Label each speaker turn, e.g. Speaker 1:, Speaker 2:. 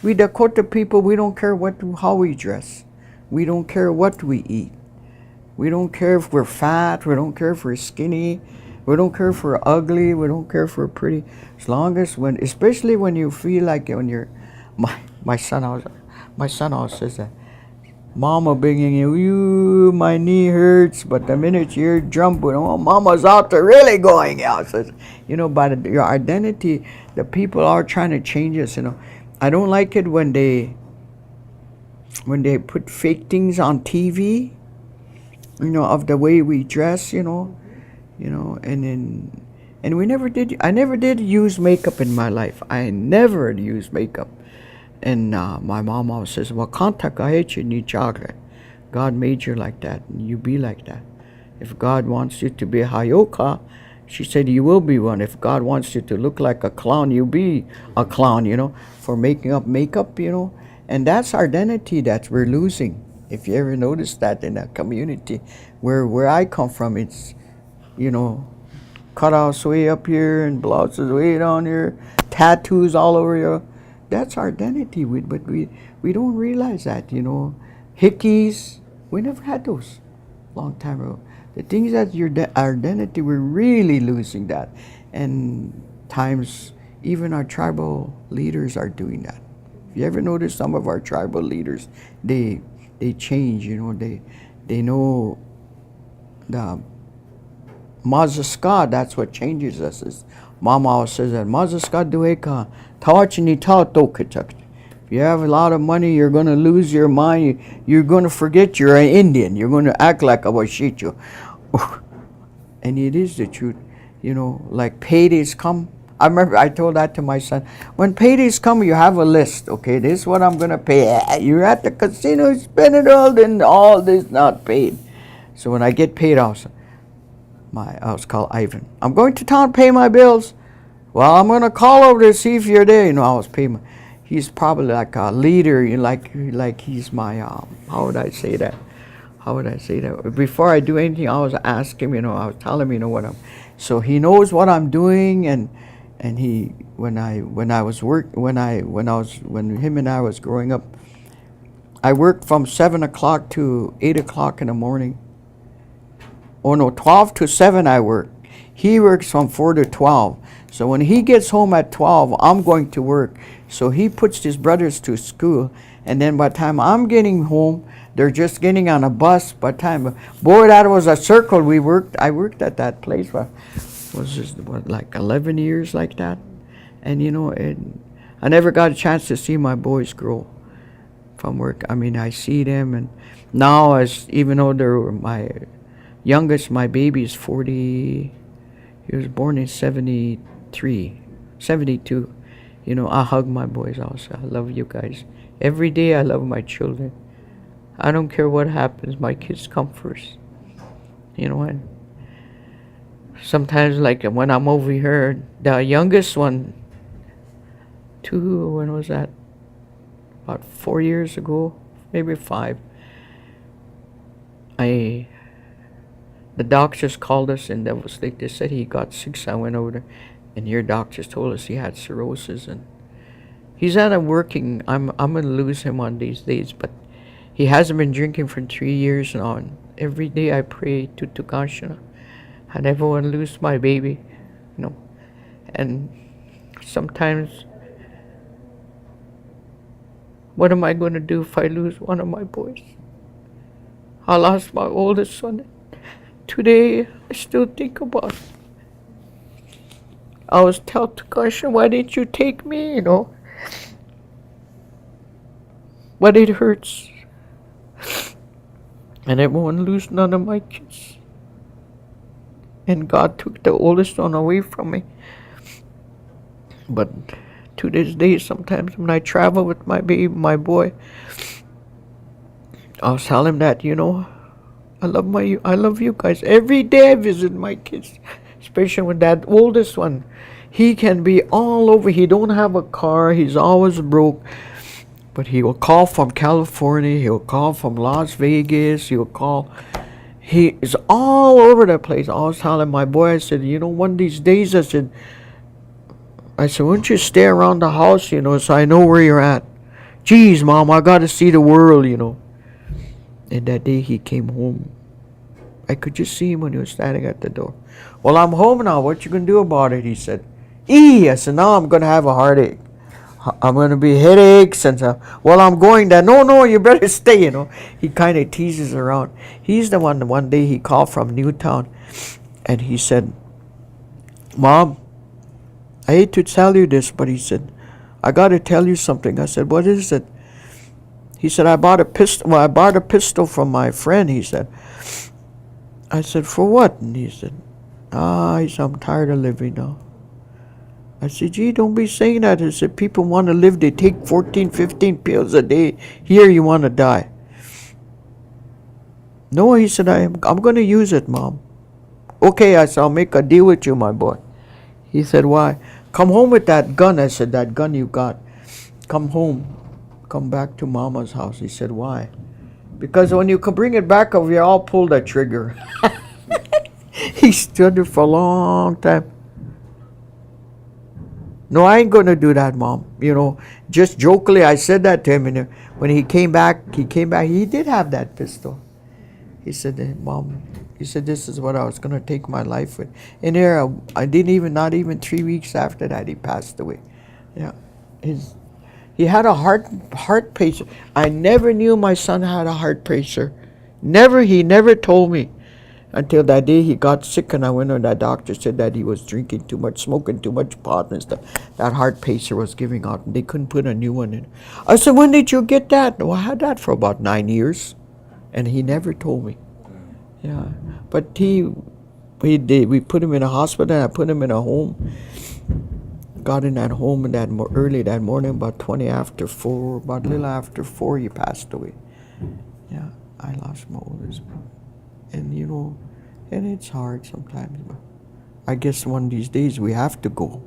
Speaker 1: We Dakota people, we don't care how we dress. We don't care what we eat. We don't care if we're fat. We don't care if we're skinny. We don't care if we're ugly. We don't care if we're pretty. As long as especially when you feel like when you're, my son always, my son always says that, Mama bringing my knee hurts, but the minute you're jumping, oh, Mama's out there really going out. Says, by your identity, the people are trying to change us. I don't like it when they put fake things on TV. Of the way we dress. And we never did. I never did use makeup in my life. I never used makeup. And my mom always says, well, contact you need chocolate. God made you like that, and you be like that. If God wants you to be a hayoka, she said you will be one. If God wants you to look like a clown, you be a clown, for making up makeup, And that's our identity that we're losing. If you ever notice that in a community where I come from, it's, cutouts way up here and blouses way down here, tattoos all over you. That's our identity, but we don't realize that, Hickeys, we never had those long time ago. The things that our identity, we're really losing that. And times, even our tribal leaders are doing that. If you ever notice some of our tribal leaders, they change, they know the Mazaska, that's what changes us. Is Mama always says that Mazaska dueka tawachini ta tokitak. If you have a lot of money, you're going to lose your mind. You're going to forget you're an Indian. You're going to act like a Washichu. And it is the truth. Like paydays come. I remember I told that to my son. When paydays come, you have a list. Okay, this is what I'm going to pay. You're at the casino, you spend it all, then all this not paid. So when I get paid, I was called Ivan. I'm going to town to pay my bills. Well, I'm going to call over to see if you're there. I was paying. He's probably like a leader. Like he's my, how would I say that? Before I do anything, I always ask him, I was telling him, what I'm. So he knows what I'm doing, and he, when him and I was growing up, I worked from 7 o'clock to 8 o'clock in the morning. Oh no, 12 to 7 I work. He works from 4 to 12. So when he gets home at 12, I'm going to work. So he puts his brothers to school. And then by the time I'm getting home, they're just getting on a bus. By the time, boy, that was a circle. I worked at that place for, like 11 years like that. And I never got a chance to see my boys grow from work. I mean, I see them, and now even though they're my youngest, my baby is 40. He was born in 73, 72. I hug my boys also. I love you guys. Every day I love my children. I don't care what happens. My kids come first. And sometimes, like when I'm over here, the youngest one, when was that? About 4 years ago, maybe 5. The doctors called us, and they said he got sick. So I went over there, and your doctors told us he had cirrhosis, and he's out of working. I'm gonna lose him one of these days, but he hasn't been drinking for 3 years now. And every day I pray to Tukashana. I never want to lose my baby, And sometimes, what am I going to do if I lose one of my boys? I lost my oldest son. Today, I still think about it. I always tell Takasha, why didn't you take me, But it hurts. And I won't lose none of my kids. And God took the oldest one away from me. But to this day, sometimes when I travel with my baby, my boy, I'll tell him that, I love you guys. Every day I visit my kids, especially when that oldest one, he can be all over. He don't have a car. He's always broke. But he will call from California. He'll call from Las Vegas. He is all over the place. I was telling my boy, I said, one of these days, I said, why don't you stay around the house, so I know where you're at. Geez, Mom, I got to see the world, you know. And that day he came home. I could just see him when he was standing at the door. Well, I'm home now. What you going to do about it? He said. I said, now I'm going to have a heartache. I'm going to be headaches and well, I'm going there. No, you better stay, you know. He kind of teases around. He's the one day he called from Newtown and he said, Mom, I hate to tell you this, but he said, I got to tell you something. I said, what is it? He said, I bought a pistol. Well, I bought a pistol from my friend, he said. I said, for what? And he said, he said, I'm tired of living now. I said, gee, don't be saying that. I said, people want to live. They take 14, 15 pills a day. Here you want to die. No, he said, I'm going to use it, Mom. Okay, I said, I'll make a deal with you, my boy. He said, why? Come home with that gun. I said, that gun you got. Come home. Come back to Mama's house. He said, why? Because when you can bring it back over here, I'll pull the trigger. He stood there for a long time. No, I ain't going to do that, Mom. You know, just jokingly, I said that to him. And when he came back, he did have that pistol. He said, Mom, he said, this is what I was going to take my life with. And there, I didn't even, not even 3 weeks after that, he passed away. Yeah. He had a heart pacer. I never knew my son had a heart pacer. He never told me. Until that day he got sick and I went and that doctor said that he was drinking too much, smoking too much pot and stuff. That heart pacer was giving out and they couldn't put a new one in. I said, when did you get that? Well, I had that for about 9 years. And he never told me. Yeah. But we put him in a hospital and I put him in a home. Got in that home early that morning, about 20 after 4, about a little after 4, he passed away. Yeah, I lost my oldest brother. And you know, and it's hard sometimes, but I guess one of these days we have to go.